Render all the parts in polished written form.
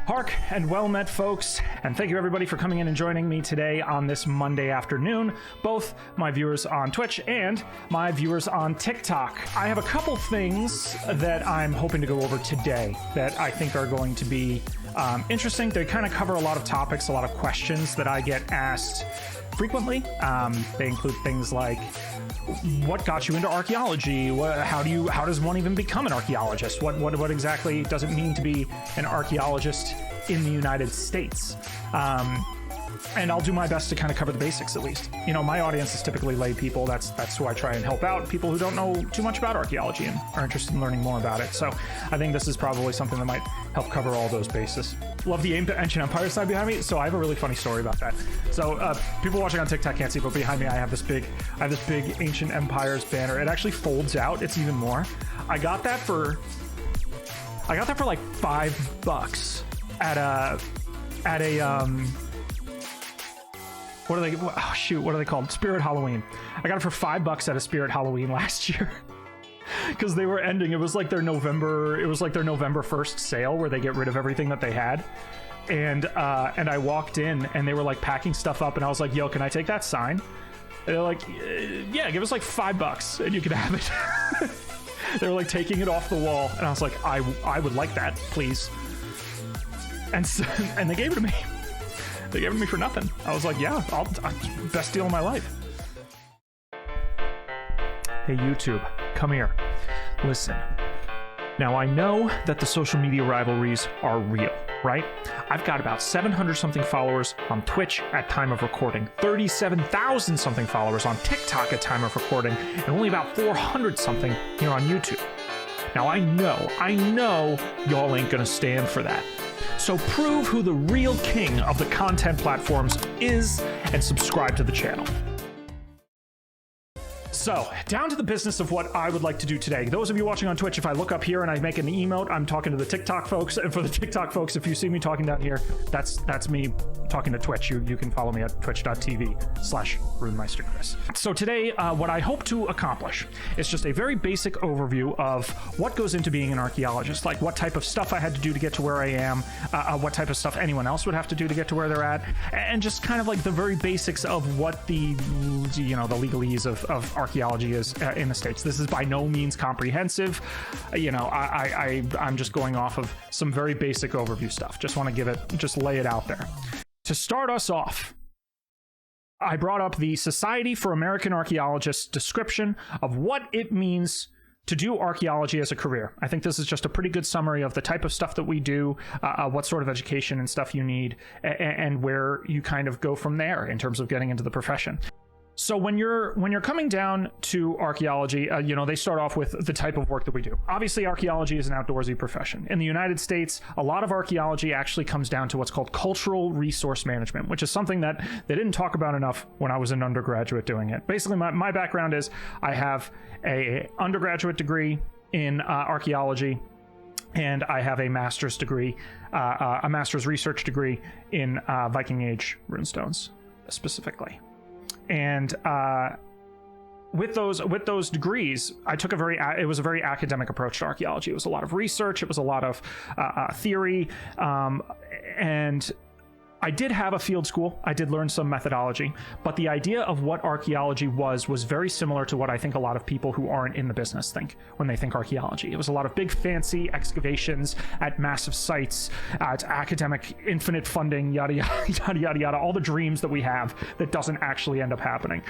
Hark and well met, folks, and thank you everybody for coming in and joining me today on this Monday afternoon, both my viewers on Twitch and my viewers on TikTok. I have a couple things that I'm hoping to go over today that I think are going to be interesting. They kind of cover a lot of topics, a lot of questions that I get asked frequently. They include things like, what got you into archaeology? How does one even become an archaeologist? What exactly does it mean to be an archaeologist in the United States? And I'll do my best to kind of cover the basics, at least. You know, my audience is typically lay people. That's who I try and help out. People who don't know too much about archaeology and are interested in learning more about it. So I think this is probably something that might help cover all those bases. Love the ancient empire side behind me. So I have a really funny story about that. So people watching on TikTok can't see, but behind me I have this big ancient empires banner. It actually folds out. It's even more. I got that for like $5 at a what are they called? Spirit Halloween. I got it for $5 at a Spirit Halloween last year. Because they were ending. It was like their November 1st sale where they get rid of everything that they had. And I walked in and they were like packing stuff up and I was like, yo, can I take that sign? And they're like, yeah, give us like $5 and you can have it. They were like taking it off the wall and I was like, I would like that, please. And they gave it to me. They gave it to me for nothing. I was like, yeah, best deal of my life. Hey, YouTube, come here. Listen. Now, I know that the social media rivalries are real, right? I've got about 700 something followers on Twitch at time of recording, 37,000 something followers on TikTok at time of recording, and only about 400 something here on YouTube. Now, I know y'all ain't gonna stand for that. So prove who the real king of the content platforms is and subscribe to the channel. So, down to the business of what I would like to do today. Those of you watching on Twitch, if I look up here and I make an emote, I'm talking to the TikTok folks. And for the TikTok folks, if you see me talking down here, that's me talking to Twitch. You can follow me at twitch.tv/RuneMeisterKris. So today, what I hope to accomplish is just a very basic overview of what goes into being an archaeologist, like what type of stuff I had to do to get to where I am, what type of stuff anyone else would have to do to get to where they're at, and just kind of like the very basics of what the legalese of archaeology is in the States. This is by no means comprehensive. I'm just going off of some very basic overview stuff. Just want to lay it out there. To start us off, I brought up the Society for American Archaeologists description of what it means to do archaeology as a career. I think this is just a pretty good summary of the type of stuff that we do, what sort of education and stuff you need, and where you kind of go from there in terms of getting into the profession. So when you're coming down to archaeology, they start off with the type of work that we do. Obviously, archaeology is an outdoorsy profession. In the United States, a lot of archaeology actually comes down to what's called cultural resource management, which is something that they didn't talk about enough when I was an undergraduate doing it. Basically, my background is I have a undergraduate degree in archaeology, and I have a master's degree, a master's research degree in Viking Age runestones, specifically. And with those degrees, I took it was a very academic approach to archaeology. It was a lot of research. It was a lot of theory. And I did have a field school. I did learn some methodology, but the idea of what archaeology was very similar to what I think a lot of people who aren't in the business think when they think archaeology. It was a lot of big, fancy excavations at massive sites, at academic, infinite funding, yada, yada, yada, yada, yada, all the dreams that we have that doesn't actually end up happening.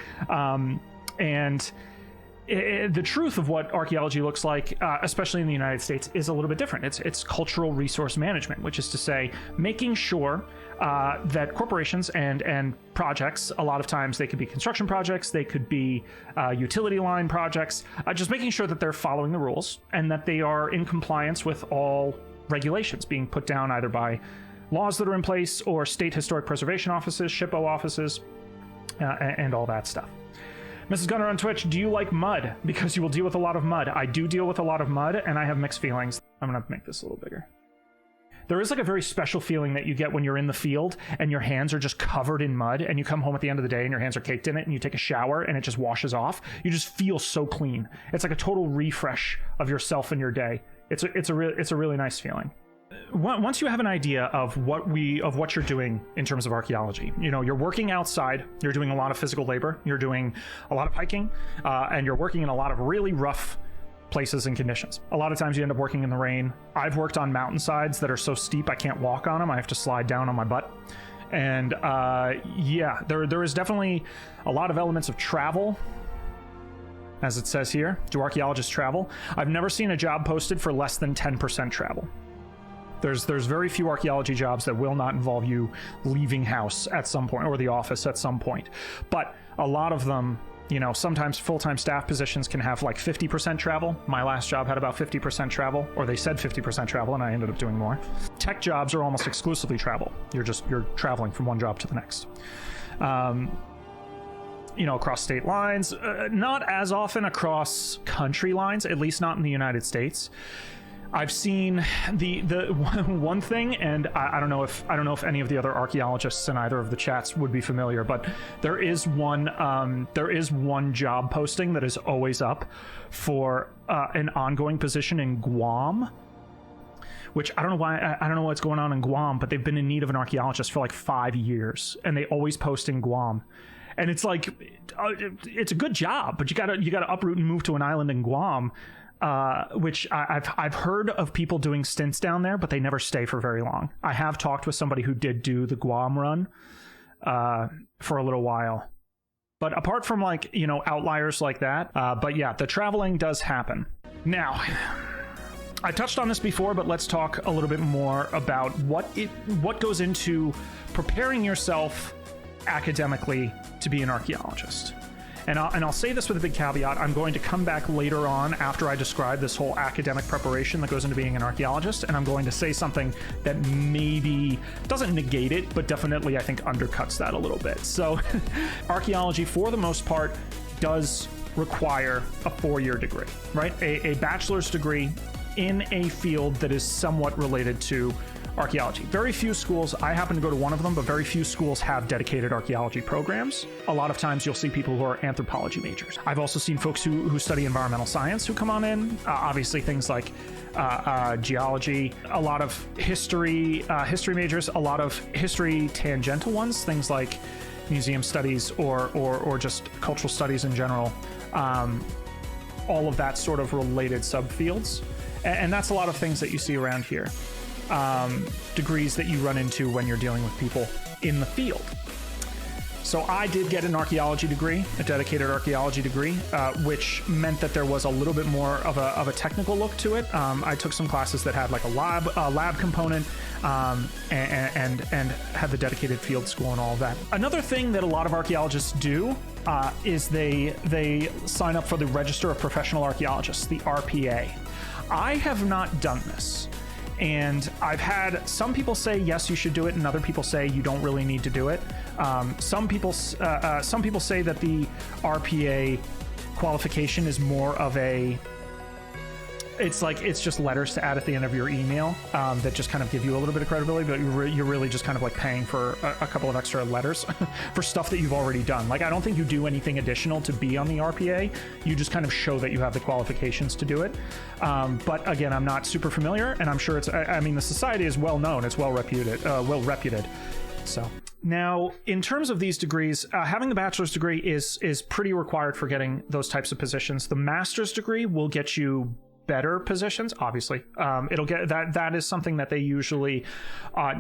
The truth of what archaeology looks like, especially in the United States, is a little bit different. It's cultural resource management, which is to say, making sure that corporations and projects, a lot of times they could be construction projects, they could be utility line projects, just making sure that they're following the rules and that they are in compliance with all regulations being put down either by laws that are in place or state historic preservation offices, SHPO offices, and all that stuff. Mrs. Gunner on Twitch, do you like mud? Because you will deal with a lot of mud. I do deal with a lot of mud, and I have mixed feelings. I'm going to make this a little bigger. There is like a very special feeling that you get when you're in the field and your hands are just covered in mud, and you come home at the end of the day and your hands are caked in it, and you take a shower and it just washes off. You just feel so clean. It's like a total refresh of yourself and your day. It's a really nice feeling. once you have an idea of what you're doing in terms of archaeology, you know, you're working outside, you're doing a lot of physical labor, you're doing a lot of hiking, and you're working in a lot of really rough places and conditions. A lot of times you end up working in the rain. I've worked on mountainsides that are so steep I can't walk on them. I have to slide down on my butt. And yeah, there is definitely a lot of elements of travel. As it says here, do archaeologists travel? I've never seen a job posted for less than 10% travel. There's very few archaeology jobs that will not involve you leaving house at some point, or the office at some point. But a lot of them, you know, sometimes full-time staff positions can have like 50% travel. My last job had about 50% travel, or they said 50% travel, and I ended up doing more. Tech jobs are almost exclusively travel. You're traveling from one job to the next. You know, across state lines, not as often across country lines, at least not in the United States. I've seen the one thing, and I don't know if any of the other archaeologists in either of the chats would be familiar, but there is one job posting that is always up for an ongoing position in Guam. Which I don't know what's going on in Guam, but they've been in need of an archaeologist for like 5 years, and they always post in Guam. And it's like, it's a good job, but you gotta uproot and move to an island in Guam, which I've heard of people doing stints down there, but they never stay for very long. I have talked with somebody who did do the Guam run for a little while. But apart from, like, you know, outliers like that, but yeah, the traveling does happen. Now, I touched on this before, but let's talk a little bit more about what goes into preparing yourself academically to be an archaeologist. And I'll say this with a big caveat. I'm going to come back later on after I describe this whole academic preparation that goes into being an archaeologist, and I'm going to say something that maybe doesn't negate it, but definitely, I think, undercuts that a little bit. So archaeology, for the most part, does require a 4-year degree, right? A bachelor's degree in a field that is somewhat related to archaeology. Very few schools, I happen to go to one of them, but very few schools have dedicated archaeology programs. A lot of times you'll see people who are anthropology majors. I've also seen folks who study environmental science who come on in. Obviously things like geology, a lot of history majors, a lot of history tangential ones, things like museum studies or just cultural studies in general. All of that sort of related subfields. And that's a lot of things that you see around here. Degrees that you run into when you're dealing with people in the field. So I did get an archaeology degree, a dedicated archaeology degree, which meant that there was a little bit more of a technical look to it. I took some classes that had like a lab component, and had the dedicated field school and all of that. Another thing that a lot of archaeologists do is they sign up for the Register of Professional Archaeologists, the RPA. I have not done this. And I've had some people say, yes, you should do it, and other people say you don't really need to do it. Some people say that the RPA qualification is more of it's just letters to add at the end of your email that just kind of give you a little bit of credibility, but you're really just kind of like paying for a couple of extra letters for stuff that you've already done. Like, I don't think you do anything additional to be on the RPA. You just kind of show that you have the qualifications to do it. But again, I'm not super familiar, and I'm sure I mean, the society is well known. It's well reputed. So now, in terms of these degrees, having a bachelor's degree is pretty required for getting those types of positions. The master's degree will get you better positions, obviously. It'll get that is something that they usually,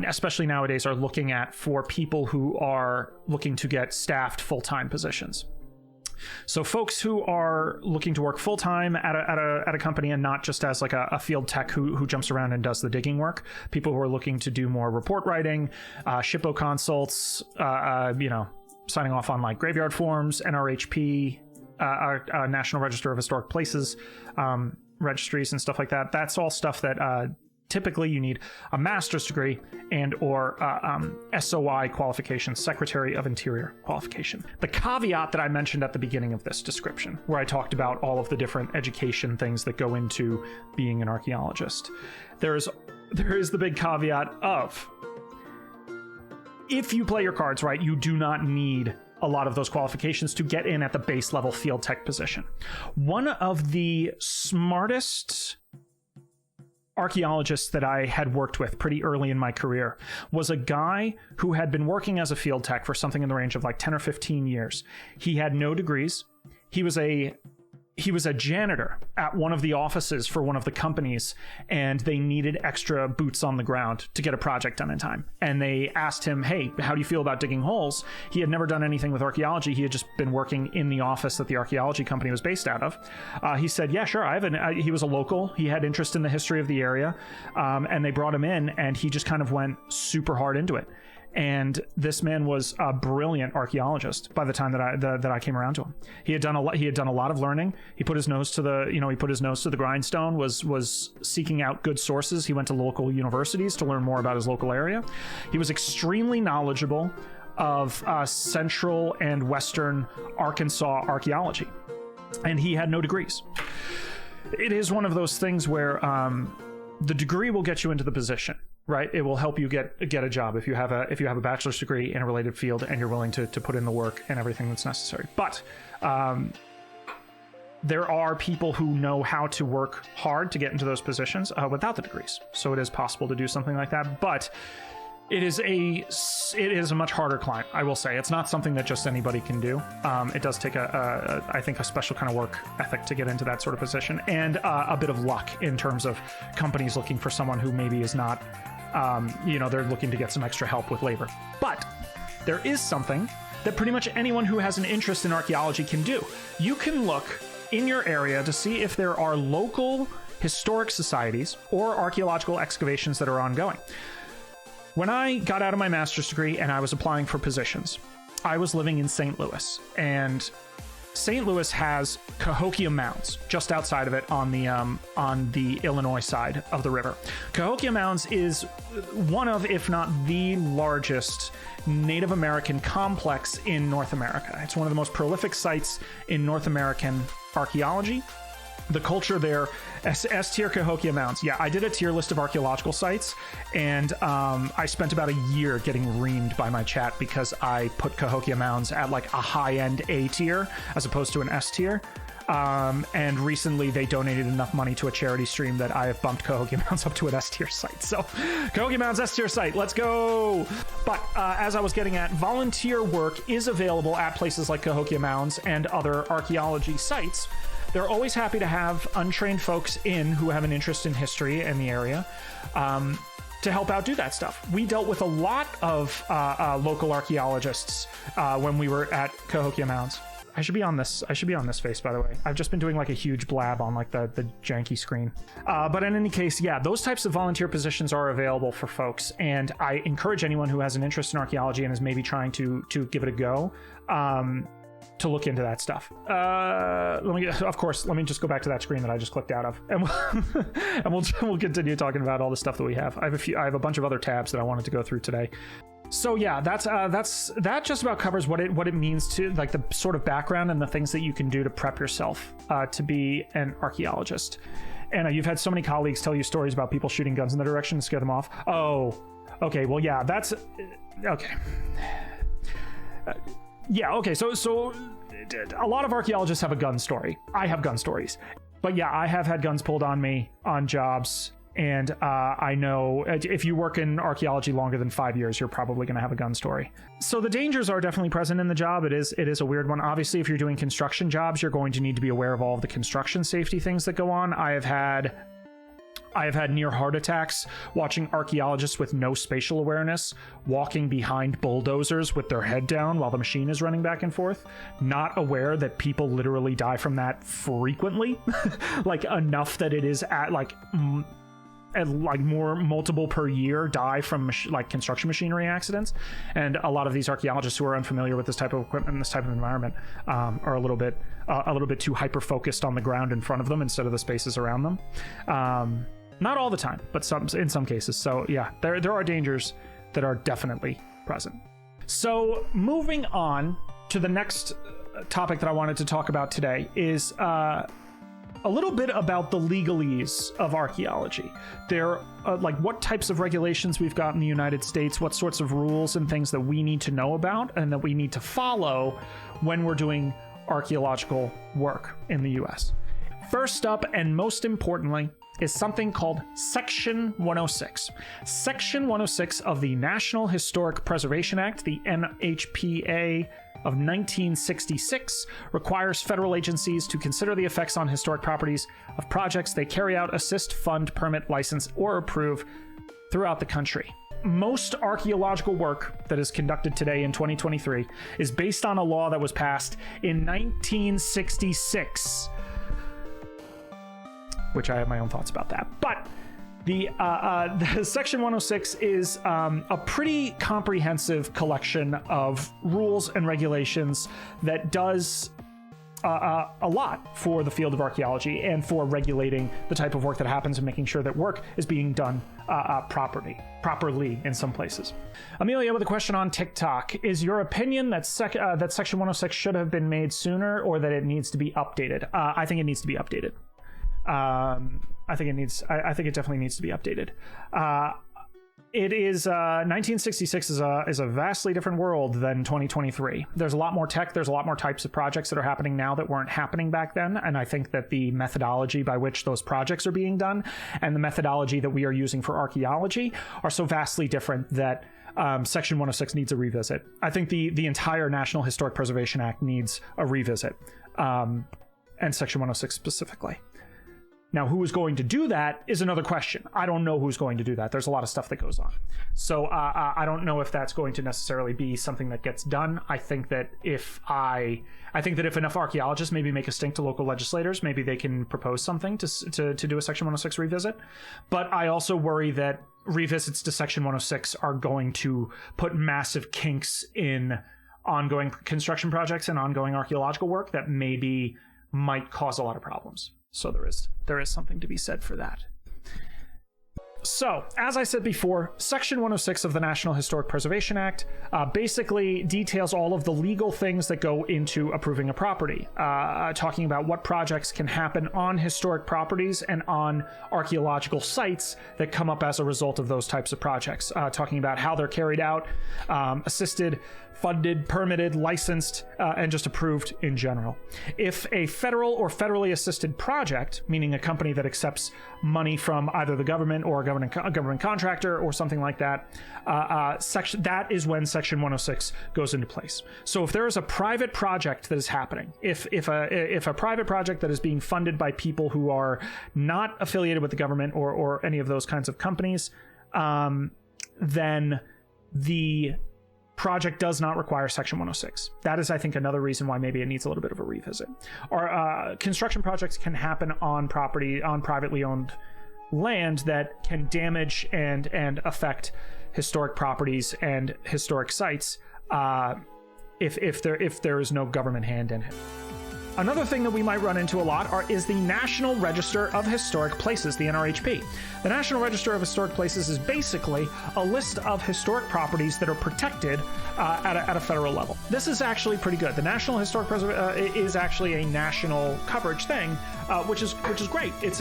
especially nowadays, are looking at for people who are looking to get staffed full-time positions. So folks who are looking to work full-time at a company and not just as like a field tech who jumps around and does the digging work, people who are looking to do more report writing, SHPO consults, signing off on like graveyard forms, NRHP, National Register of Historic Places, registries and stuff like that. That's all stuff that typically you need a master's degree and or SOI qualification, Secretary of Interior qualification. The caveat that I mentioned at the beginning of this description, where I talked about all of the different education things that go into being an archaeologist, there is the big caveat of, if you play your cards right, you do not need a lot of those qualifications to get in at the base level field tech position. One of the smartest archaeologists that I had worked with pretty early in my career was a guy who had been working as a field tech for something in the range of like 10 or 15 years. He had no degrees. He was a janitor at one of the offices for one of the companies, and they needed extra boots on the ground to get a project done in time. And they asked him, hey, how do you feel about digging holes? He had never done anything with archaeology. He had just been working in the office that the archaeology company was based out of. He said, yeah, sure. He was a local. He had interest in the history of the area. And they brought him in, and he just kind of went super hard into it. And this man was a brilliant archaeologist by the time that I came around to him. He had done a lot of learning. He put his nose to the grindstone, was seeking out good sources. He went to local universities to learn more about his local area. He was extremely knowledgeable of central and western Arkansas archaeology. And he had no degrees. It is one of those things where the degree will get you into the position. Right, it will help you get a job if you have a bachelor's degree in a related field and you're willing to put in the work and everything that's necessary. But there are people who know how to work hard to get into those positions without the degrees. So it is possible to do something like that, but it is a much harder climb, I will say. It's not something that just anybody can do. It does take I think a special kind of work ethic to get into that sort of position, and a bit of luck in terms of companies looking for someone who maybe is not, they're looking to get some extra help with labor. But there is something that pretty much anyone who has an interest in archaeology can do. You can look in your area to see if there are local historic societies or archaeological excavations that are ongoing. When I got out of my master's degree and I was applying for positions, I was living in St. Louis, and St. Louis has Cahokia Mounds just outside of it on the Illinois side of the river. Cahokia Mounds is one of, if not the largest Native American complex in North America. It's one of the most prolific sites in North American archaeology. The culture there, S-tier Cahokia Mounds. Yeah, I did a tier list of archaeological sites, and I spent about a year getting reamed by my chat because I put Cahokia Mounds at like a high-end A tier as opposed to an S tier. And recently they donated enough money to a charity stream that I have bumped Cahokia Mounds up to an S tier site. So Cahokia Mounds S tier site, let's go. But as I was getting at, volunteer work is available at places like Cahokia Mounds and other archaeology sites. They're always happy to have untrained folks in who have an interest in history in the area to help out do that stuff. We dealt with a lot of local archaeologists when we were at Cahokia Mounds. I should be on this face, by the way. I've just been doing like a huge blab on like the janky screen. But in any case, yeah, those types of volunteer positions are available for folks, and I encourage anyone who has an interest in archaeology and is maybe trying to give it a go to look into that stuff. Let me just go back to that screen that I just clicked out of, and we'll continue talking about all the stuff that we have. I have a bunch of other tabs that I wanted to go through today. So yeah, that just about covers what it means to like the sort of background and the things that you can do to prep yourself to be an archaeologist. Anna, you've had so many colleagues tell you stories about people shooting guns in the direction to scare them off. Oh, okay. Well, yeah, that's okay. Yeah, okay, so a lot of archaeologists have a gun story. I have gun stories. But yeah, I have had guns pulled on me on jobs, and I know if you work in archaeology longer than 5 years, you're probably going to have a gun story. So the dangers are definitely present in the job. It is a weird one. Obviously, if you're doing construction jobs, you're going to need to be aware of all of the construction safety things that go on. I have had near heart attacks watching archaeologists with no spatial awareness walking behind bulldozers with their head down while the machine is running back and forth, not aware that people literally die from that frequently, like enough that it is at like more multiple per year die from like construction machinery accidents. And a lot of these archaeologists who are unfamiliar with this type of equipment and this type of environment are a little bit too hyper focused on the ground in front of them instead of the spaces around them. Not all the time, but in some cases. So yeah, there are dangers that are definitely present. So moving on to the next topic that I wanted to talk about today is a little bit about the legalese of archaeology. There, like what types of regulations we've got in the United States, what sorts of rules and things that we need to know about and that we need to follow when we're doing archaeological work in the US. First up, and most importantly, is something called Section 106. Section 106 of the National Historic Preservation Act, the NHPA of 1966, requires federal agencies to consider the effects on historic properties of projects they carry out, assist, fund, permit, license, or approve throughout the country. Most archaeological work that is conducted today in 2023 is based on a law that was passed in 1966, which I have my own thoughts about that. But the Section 106 is a pretty comprehensive collection of rules and regulations that does a lot for the field of archaeology and for regulating the type of work that happens and making sure that work is being done properly in some places. Amelia with a question on TikTok. Is your opinion that that Section 106 should have been made sooner, or that it needs to be updated? I think it needs to be updated. I think it definitely needs to be updated. It is 1966 is a vastly different world than 2023. There's a lot more tech. There's a lot more types of projects that are happening now that weren't happening back then. And I think that the methodology by which those projects are being done and the methodology that we are using for archaeology are so vastly different that Section 106 needs a revisit. I think the entire National Historic Preservation Act needs a revisit, and Section 106 specifically. Now, who is going to do that is another question. I don't know who's going to do that. There's a lot of stuff that goes on. So I don't know if that's going to necessarily be something that gets done. I think that if enough archaeologists maybe make a stink to local legislators, maybe they can propose something to do a Section 106 revisit. But I also worry that revisits to Section 106 are going to put massive kinks in ongoing construction projects and ongoing archaeological work that maybe might cause a lot of problems. So there is something to be said for that. So, as I said before, Section 106 of the National Historic Preservation Act basically details all of the legal things that go into approving a property, talking about what projects can happen on historic properties and on archaeological sites that come up as a result of those types of projects, talking about how they're carried out, assisted, funded, permitted, licensed, and just approved in general. If a federal or federally assisted project, meaning a company that accepts money from either the government or a government contractor or something like that, that is when Section 106 goes into place. So if there is a private project that is happening, if a private project that is being funded by people who are not affiliated with the government or any of those kinds of companies, then the project does not require Section 106. That is, I think, another reason why maybe it needs a little bit of a revisit. Or construction projects can happen on property, on privately owned land that can damage and affect historic properties and historic sites if there is no government hand in it. Another thing that we might run into a lot is the National Register of Historic Places, the NRHP. The National Register of Historic Places is basically a list of historic properties that are protected at a federal level. This is actually pretty good. The National Historic is actually a national coverage thing, which is great. It's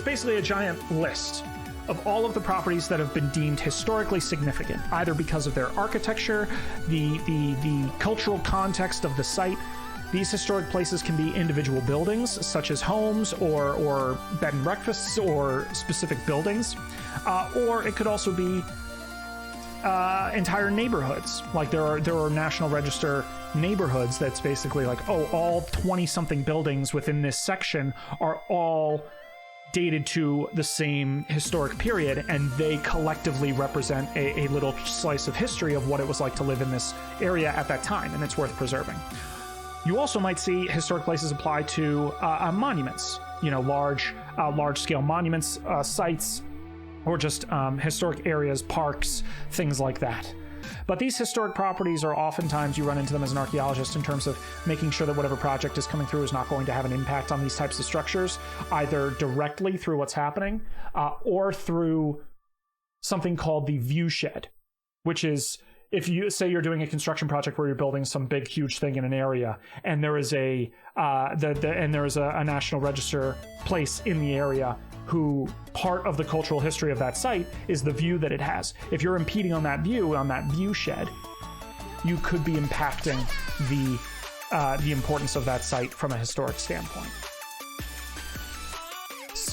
basically a giant list of all of the properties that have been deemed historically significant, either because of their architecture, the cultural context of the site. These historic places can be individual buildings, such as homes or bed and breakfasts or specific buildings, or it could also be entire neighborhoods. Like there are National Register neighborhoods that's basically like, oh, all 20-something buildings within this section are all dated to the same historic period, and they collectively represent a little slice of history of what it was like to live in this area at that time, and it's worth preserving. You also might see historic places apply to monuments, large-scale monuments, sites, or just historic areas, parks, things like that. But these historic properties are oftentimes, you run into them as an archaeologist in terms of making sure that whatever project is coming through is not going to have an impact on these types of structures, either directly through what's happening or through something called the view shed, which is, if you say you're doing a construction project where you're building some big, huge thing in an area, and there is a National Register place in the area who part of the cultural history of that site is the view that it has. If you're impeding on that view shed, you could be impacting the importance of that site from a historic standpoint.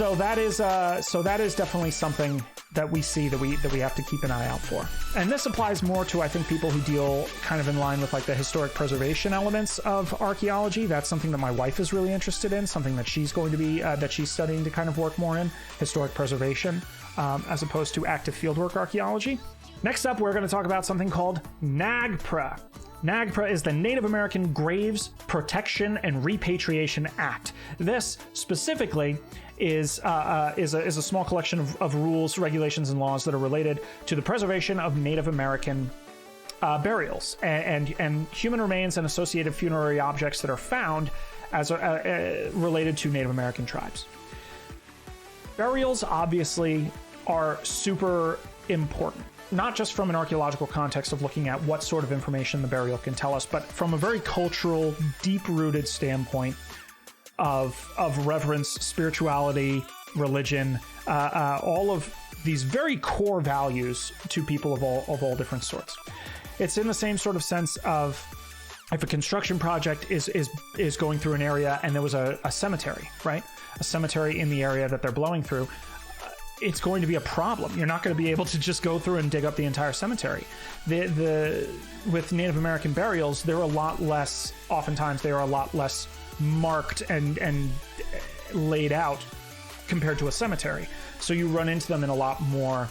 So that is definitely something that we see that we have to keep an eye out for. And this applies more to, I think, people who deal kind of in line with like the historic preservation elements of archaeology. That's something that my wife is really interested in, something that she's going to be that she's studying to kind of work more in, historic preservation, as opposed to active fieldwork archaeology. Next up, we're going to talk about something called NAGPRA. NAGPRA is the Native American Graves Protection and Repatriation Act. This specifically is a small collection of rules, regulations, and laws that are related to the preservation of Native American burials and human remains and associated funerary objects that are found as related to Native American tribes. Burials obviously are super important, not just from an archaeological context of looking at what sort of information the burial can tell us, but from a very cultural, deep-rooted standpoint of reverence, spirituality, religion, all of these very core values to people of all different sorts. It's in the same sort of sense of if a construction project is going through an area and there was a cemetery, right? A cemetery in the area that they're blowing through, it's going to be a problem. You're not going to be able to just go through and dig up the entire cemetery. With Native American burials, oftentimes they are a lot less marked and laid out compared to a cemetery. So you run into them in a lot more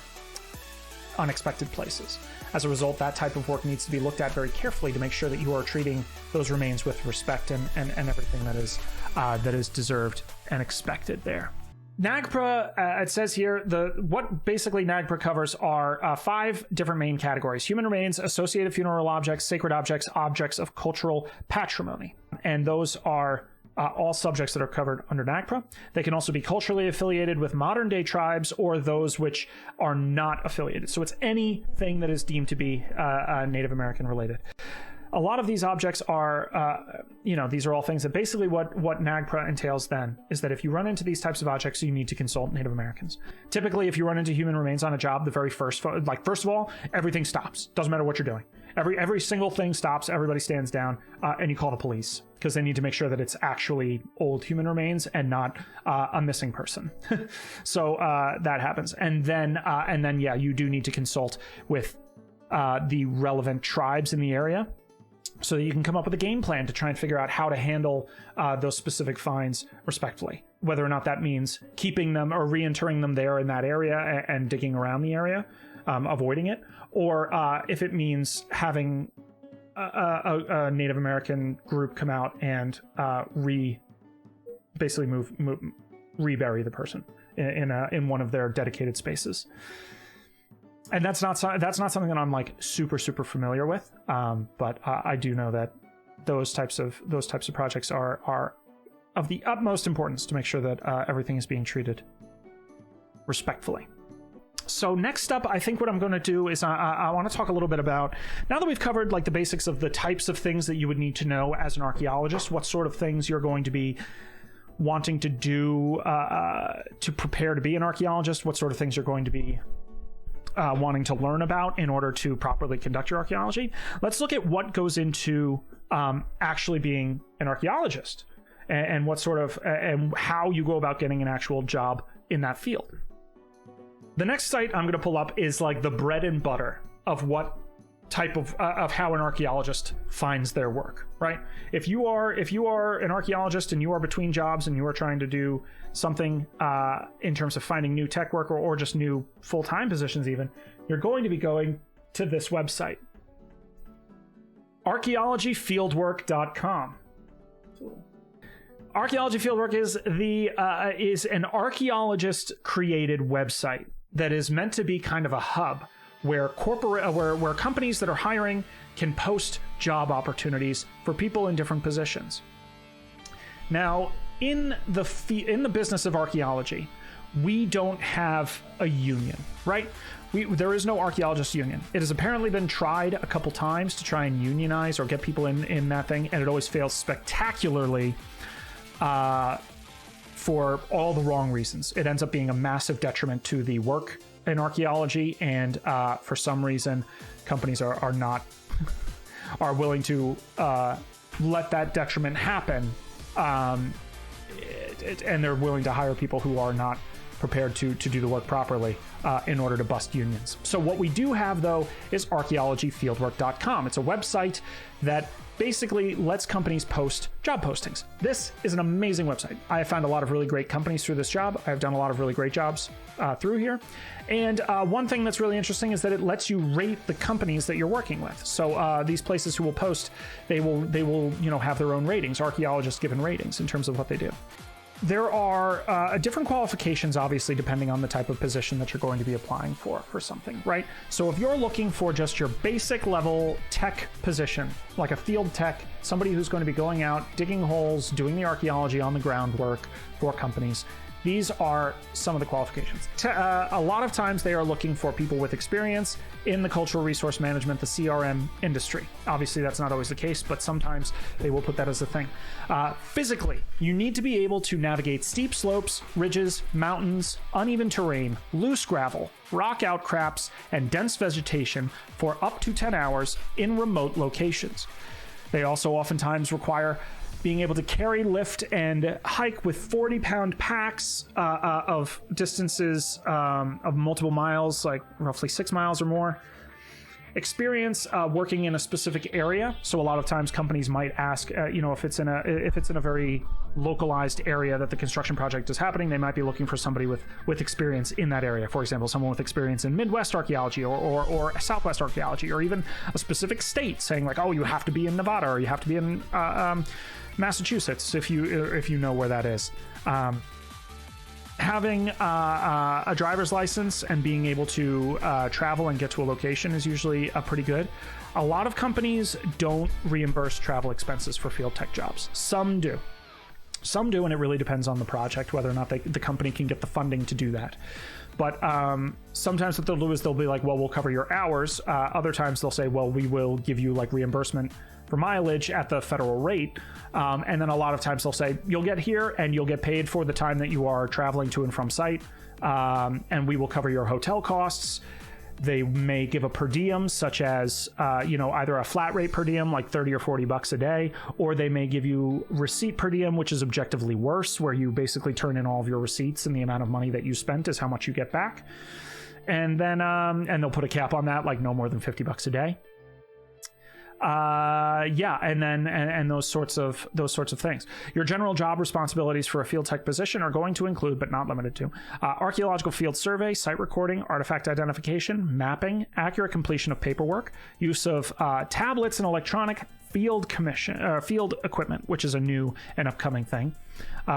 unexpected places. As a result, that type of work needs to be looked at very carefully to make sure that you are treating those remains with respect and everything that is deserved and expected there. NAGPRA, it says here, what basically NAGPRA covers are 5 different main categories: human remains, associated funeral objects, sacred objects, objects of cultural patrimony. And those are all subjects that are covered under NAGPRA. They can also be culturally affiliated with modern day tribes or those which are not affiliated. So it's anything that is deemed to be Native American related. A lot of these objects are, these are all things that basically what NAGPRA entails then is that if you run into these types of objects, you need to consult Native Americans. Typically, if you run into human remains on a job, the very first of all, everything stops. Doesn't matter what you're doing. Every single thing stops. Everybody stands down, and you call the police because they need to make sure that it's actually old human remains and not a missing person. So that happens, and then you do need to consult with the relevant tribes in the area, so that you can come up with a game plan to try and figure out how to handle those specific finds respectfully. Whether or not that means keeping them or reinterring them there in that area and digging around the area, avoiding it, or if it means having a Native American group come out and rebury the person in one of their dedicated spaces. And that's not something that I'm like super familiar with, but I do know that those types of projects are of the utmost importance to make sure that everything is being treated respectfully. So next up, I think what I'm going to do is I want to talk a little bit about, now that we've covered like the basics of the types of things that you would need to know as an archaeologist, what sort of things you're going to be wanting to do to prepare to be an archaeologist, what sort of things you're going to be wanting to learn about in order to properly conduct your archaeology. Let's look at what goes into actually being an archaeologist and what sort of and how you go about getting an actual job in that field. The next site I'm going to pull up is like the bread and butter of what type of how an archaeologist finds their work, right? If you are an archaeologist and you are between jobs and you are trying to do something in terms of finding new tech work or just new full-time positions even, you're going to be going to this website, archaeologyfieldwork.com. Archaeology Fieldwork is an archaeologist created website that is meant to be kind of a hub where companies that are hiring can post job opportunities for people in different positions. Now, in the business of archaeology, we don't have a union, right? There is no archaeologist union. It has apparently been tried a couple times to try and unionize or get people in that thing, and it always fails spectacularly for all the wrong reasons. It ends up being a massive detriment to the work in archaeology, and for some reason companies are not willing to let that detriment happen and they're willing to hire people who are not prepared to do the work properly in order to bust unions. So what we do have, though, is archaeologyfieldwork.com. It's a website that basically lets companies post job postings. This is an amazing website. I have found a lot of really great companies through this job. I've done a lot of really great jobs through here. And one thing that's really interesting is that it lets you rate the companies that you're working with. So these places who will post, they will have their own ratings, archaeologists given ratings in terms of what they do. There are different qualifications, obviously, depending on the type of position that you're going to be applying for something, right? So if you're looking for just your basic level tech position, like a field tech, somebody who's going to be going out, digging holes, doing the archaeology on the ground work for companies, these are some of the qualifications. A lot of times they are looking for people with experience in the cultural resource management, the CRM industry. Obviously, that's not always the case, but sometimes they will put that as a thing. Physically, you need to be able to navigate steep slopes, ridges, mountains, uneven terrain, loose gravel, rock outcrops, and dense vegetation for up to 10 hours in remote locations. They also oftentimes require being able to carry, lift, and hike with 40-pound packs of distances of multiple miles, like roughly 6 miles or more. Experience working in a specific area. So a lot of times companies might ask, if it's in a very localized area that the construction project is happening, they might be looking for somebody with experience in that area. For example, someone with experience in Midwest archaeology or Southwest archaeology, or even a specific state, saying like, oh, you have to be in Nevada or you have to be in Massachusetts if you know where that is. Having a driver's license and being able to travel and get to a location is usually pretty good. A lot of companies don't reimburse travel expenses for field tech jobs. Some do, and it really depends on the project, whether or not the company can get the funding to do that. But sometimes what they'll do is they'll be like, well, we'll cover your hours. Other times they'll say, well, we will give you like reimbursement for mileage at the federal rate. And then a lot of times they'll say, you'll get here and you'll get paid for the time that you are traveling to and from site. And we will cover your hotel costs. They may give a per diem, such as, either a flat rate per diem, like 30 or 40 bucks a day, or they may give you receipt per diem, which is objectively worse, where you basically turn in all of your receipts and the amount of money that you spent is how much you get back. And then, and they'll put a cap on that, like no more than 50 bucks a day. And those sorts of things. Your general job responsibilities for a field tech position are going to include, but not limited to, archaeological field survey, site recording, artifact identification, mapping, accurate completion of paperwork, use of tablets and electronic field equipment, which is a new and upcoming thing,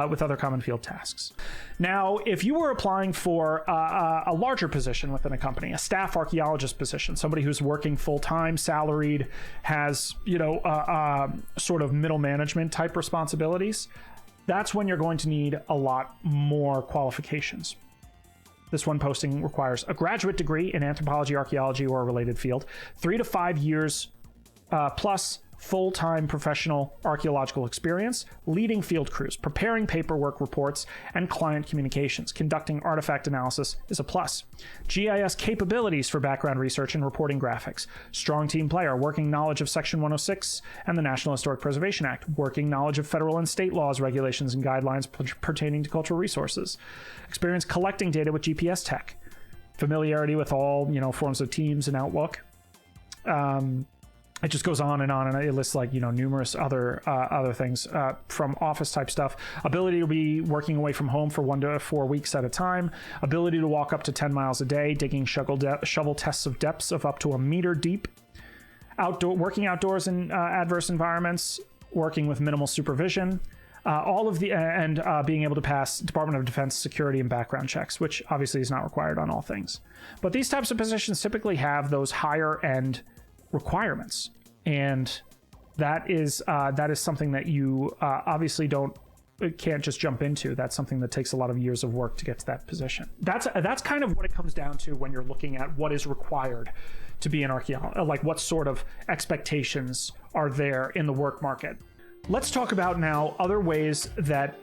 with other common field tasks. Now, if you were applying for a larger position within a company, a staff archaeologist position, somebody who's working full-time, salaried, has, sort of middle management type responsibilities, that's when you're going to need a lot more qualifications. This one posting requires a graduate degree in anthropology, archaeology, or a related field, 3 to 5 years plus full-time professional archaeological experience, leading field crews, preparing paperwork reports, and client communications. Conducting artifact analysis is a plus. GIS capabilities for background research and reporting graphics. Strong team player, working knowledge of Section 106 and the National Historic Preservation Act. Working knowledge of federal and state laws, regulations, and guidelines pertaining to cultural resources. Experience collecting data with GPS tech. Familiarity with all, forms of Teams and Outlook. It just goes on, and it lists like numerous other things from office type stuff. Ability to be working away from home for 1 to 4 weeks at a time. Ability to walk up to 10 miles a day, digging shovel tests of depths of up to 1 meter deep. Working outdoors in adverse environments. Working with minimal supervision. Being able to pass Department of Defense security and background checks, which obviously is not required on all things. But these types of positions typically have those higher end requirements, and that is something that you obviously can't just jump into. That's something that takes a lot of years of work to get to that position. That's kind of what it comes down to when you're looking at what is required to be an archaeologist, like what sort of expectations are there in the work market. Let's talk about now other ways that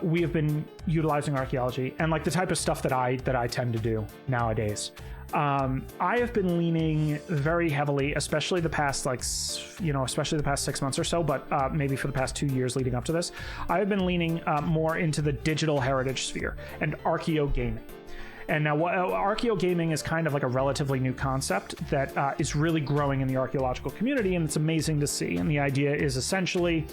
we have been utilizing archaeology and like the type of stuff that I tend to do nowadays. I have been leaning very heavily, especially the past especially the past 6 months or so, but maybe for the past 2 years leading up to this, I have been leaning more into the digital heritage sphere and archaeo gaming. And now archaeo gaming is kind of like a relatively new concept that is really growing in the archaeological community, and it's amazing to see. And the idea is essentially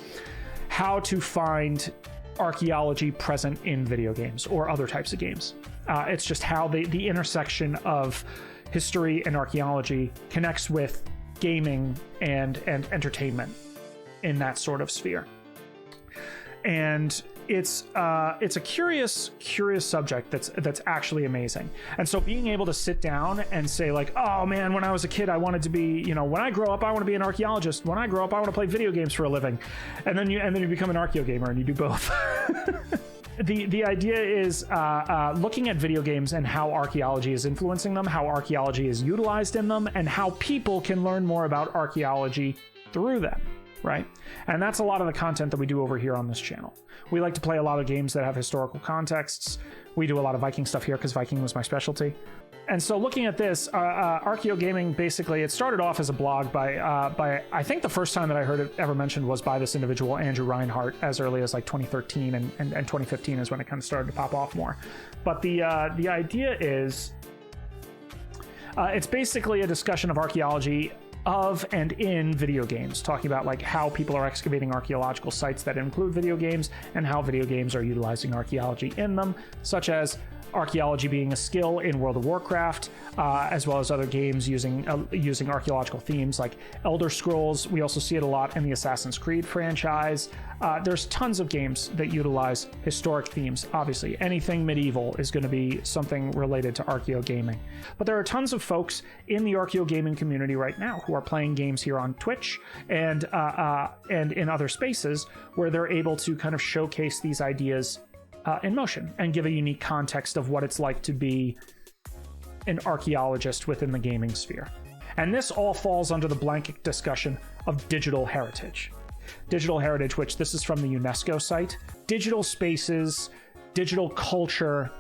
how to find archaeology present in video games or other types of games. It's just how the intersection of history and archaeology connects with gaming and entertainment in that sort of sphere. And it's a curious subject that's actually amazing. And so being able to sit down and say like, oh man, when I was a kid, I wanted to be, when I grow up, I want to be an archaeologist. When I grow up, I want to play video games for a living. And then you become an archaeo gamer and you do both. The idea is looking at video games and how archaeology is influencing them, how archaeology is utilized in them, and how people can learn more about archaeology through them, right? And that's a lot of the content that we do over here on this channel. We like to play a lot of games that have historical contexts. We do a lot of Viking stuff here because Viking was my specialty. And so looking at this, archaeo gaming, basically, it started off as a blog by I think the first time that I heard it ever mentioned was by this individual, Andrew Reinhardt, as early as like 2013 and 2015 is when it kind of started to pop off more. But the idea is, it's basically a discussion of archaeology of and in video games, talking about like how people are excavating archaeological sites that include video games and how video games are utilizing archaeology in them, such as archaeology being a skill in World of Warcraft, as well as other games using archaeological themes like Elder Scrolls. We also see it a lot in the Assassin's Creed franchise. There's tons of games that utilize historic themes. Obviously, anything medieval is going to be something related to archaeo gaming. But there are tons of folks in the archaeo gaming community right now who are playing games here on Twitch and in other spaces where they're able to kind of showcase these ideas in motion and give a unique context of what it's like to be an archaeologist within the gaming sphere. And this all falls under the blanket discussion of digital heritage. Digital heritage, which this is from the UNESCO site, digital spaces, digital culture,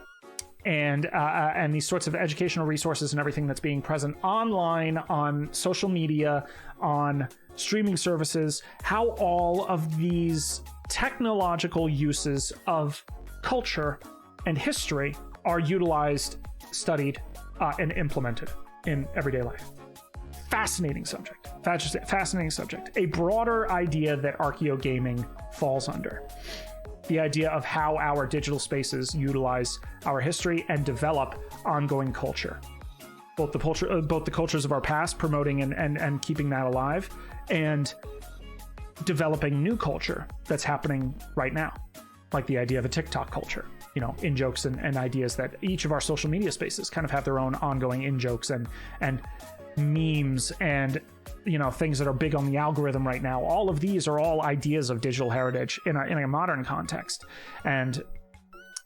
and these sorts of educational resources and everything that's being present online, on social media, on streaming services, how all of these technological uses of culture and history are utilized, studied, and implemented in everyday life. Fascinating subject. Fascinating subject. A broader idea that archaeo gaming falls under. The idea of how our digital spaces utilize our history and develop ongoing culture. Both the cultures of our past, promoting and keeping that alive, and developing new culture that's happening right now. Like the idea of a TikTok culture, in-jokes and ideas that each of our social media spaces kind of have their own ongoing in-jokes and memes and, things that are big on the algorithm right now. All of these are all ideas of digital heritage in a modern context. And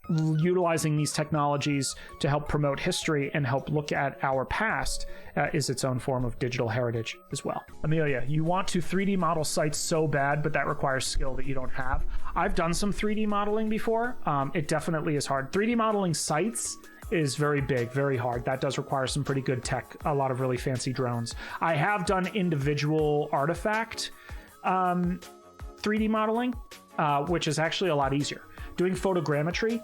utilizing these technologies to help promote history and help look at our past is its own form of digital heritage as well. Amelia, you want to 3D model sites so bad, but that requires skill that you don't have. I've done some 3D modeling before. It definitely is hard. 3D modeling sites is very big, very hard. That does require some pretty good tech, a lot of really fancy drones. I have done individual artifact 3D modeling, which is actually a lot easier. Doing photogrammetry,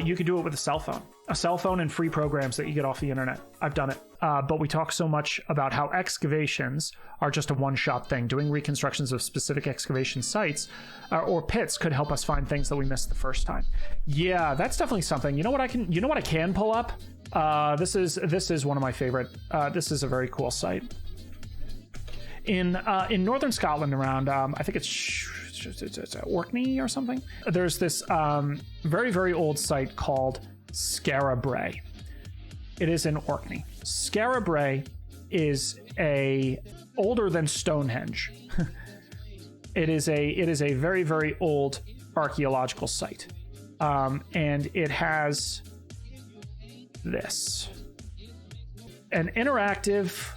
you can do it with a cell phone and free programs that you get off the internet. I've done it. But we talk so much about how excavations are just a one-shot thing. Doing reconstructions of specific excavation sites or pits could help us find things that we missed the first time. Yeah, that's definitely something. You know what I can pull up? This is one of my favorite. This is a very cool site. In northern Scotland around, I think it's Orkney or something. There's this very, very old site called Skara. It is in Orkney. Skara is older than Stonehenge. It is a very, very old archaeological site. And it has this. An interactive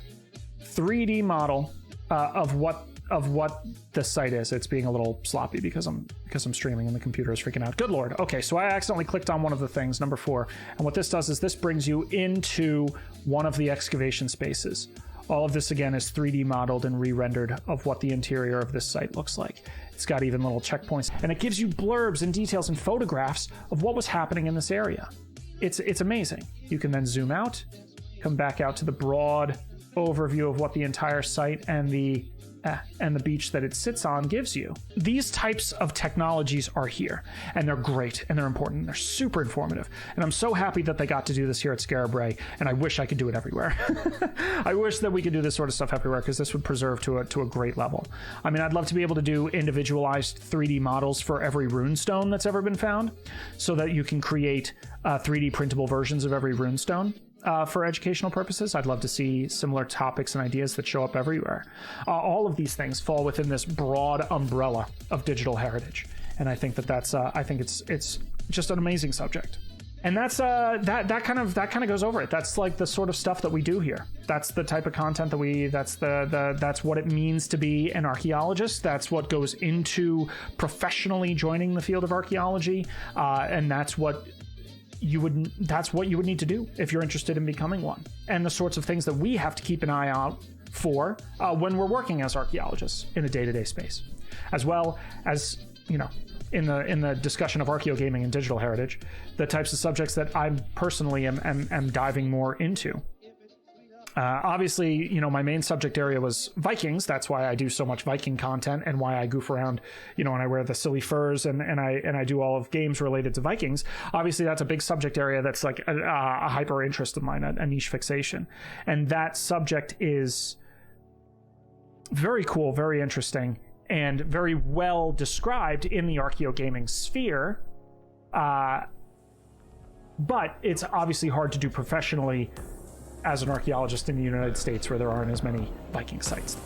3D model of what of what the site is. It's being a little sloppy because I'm streaming and the computer is freaking out. Good Lord. Okay, so I accidentally clicked on one of the things, number 4. And what this does is this brings you into one of the excavation spaces. All of this, again, is 3D modeled and re-rendered of what the interior of this site looks like. It's got even little checkpoints, and it gives you blurbs and details and photographs of what was happening in this area. It's amazing. You can then zoom out, come back out to the broad overview of what the entire site and the beach that it sits on gives you. These types of technologies are here, and they're great, and they're important, and they're super informative. And I'm so happy that they got to do this here at Scarabray, and I wish I could do it everywhere. I wish that we could do this sort of stuff everywhere, because this would preserve to a great level. I mean, I'd love to be able to do individualized 3D models for every runestone that's ever been found, so that you can create 3D printable versions of every runestone. For educational purposes. I'd love to see similar topics and ideas that show up everywhere. All of these things fall within this broad umbrella of digital heritage, and I think that's it's just an amazing subject. And that's that kind of goes over it. That's like the sort of stuff that we do here. That's the type of content that that's what it means to be an archaeologist. That's what goes into professionally joining the field of archaeology, and that's what you would need to do if you're interested in becoming one, and the sorts of things that we have to keep an eye out for when we're working as archaeologists in a day-to-day space, as well as, you know, in the discussion of archaeo gaming and digital heritage, the types of subjects that I personally am diving more into. Obviously, you know, my main subject area was Vikings. That's why I do so much Viking content, and why I goof around, you know, and I wear the silly furs, and I do all of games related to Vikings. Obviously, that's a big subject area that's like a hyper interest of mine, a niche fixation. And that subject is very cool, very interesting, and very well described in the archaeo gaming sphere. But it's obviously hard to do professionally as an archaeologist in the United States, where there aren't as many Viking sites.